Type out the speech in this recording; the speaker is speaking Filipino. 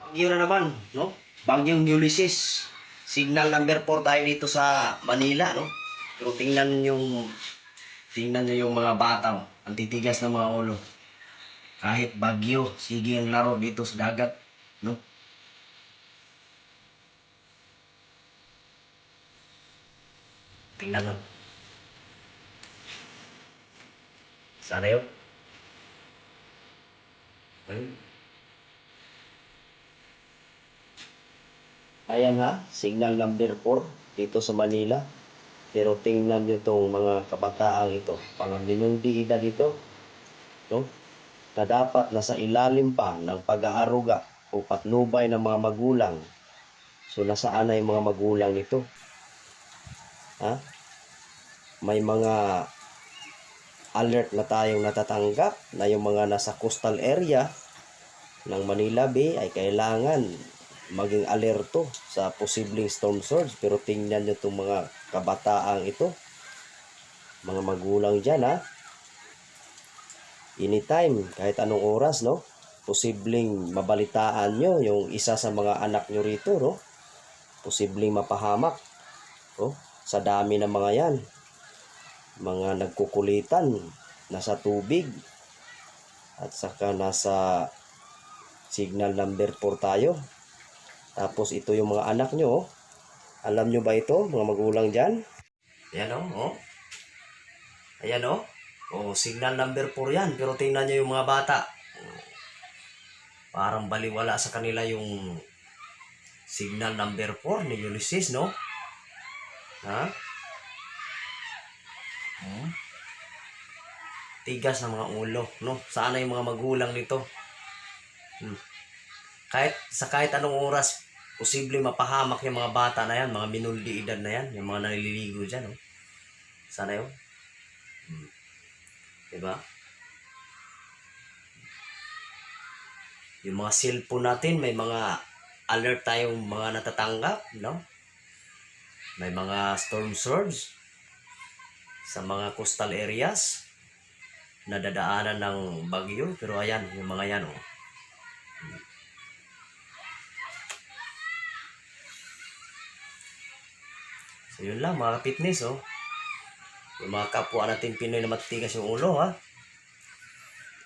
Bagyo na naman, no? Bagyong Ulysses. Signal number 4 tayo dito sa Manila, no? Pero tingnan nyo yung mga bata, oh. Ang titigas ng mga ulo. Kahit bagyo, sige ang laro dito sa dagat, no? Tingnan mo. Sana yun? Hmm? Ayan nga, signal number 4 dito sa Manila. Pero tingnan nyo itong mga kabataang ito. Pangaminong edad ito, no? Na dapat nasa ilalim pa ng pag-aaruga o patnubay ng mga magulang. So nasaan na yung mga magulang nito? Ha? May mga alert na tayong natatanggap na yung mga nasa coastal area ng Manila Bay ay kailangan maging alerto sa posibleng storm surge. Pero tingnan nyo itong mga kabataang ito, mga magulang dyan, ha? Anytime, kahit anong oras, no? Posibleng mabalitaan nyo yung isa sa mga anak nyo rito, no? Posibleng mapahamak, no? Sa dami ng mga yan, mga nagkukulitan, nasa tubig, at saka nasa signal number 4 tayo. Tapos ito yung mga anak nyo, oh. Alam nyo ba ito, mga magulang dyan? Ayan, oh. Ayan, oh. Oh, signal number 4 yan. Pero tingnan nyo yung mga bata. Parang baliwala sa kanila yung signal number 4 ni Ulysses, no? Ha? Tigas ng mga ulo, no? Sana yung mga magulang nito. Kahit anong oras, posible mapahamak yung mga bata na yan, mga minuldi edad na yan, yung mga naliligo dyan, no? Sana yun. Diba? Yung mga cellphone natin, may mga alert tayong mga natatanggap, no? May mga storm surge sa mga coastal areas na dadaanan ng bagyo. Pero ayan, yung mga yan, oh. So yun lang mga fitness, oh. Yung mga kapwa natin Pinoy na matigas yung ulo, ha?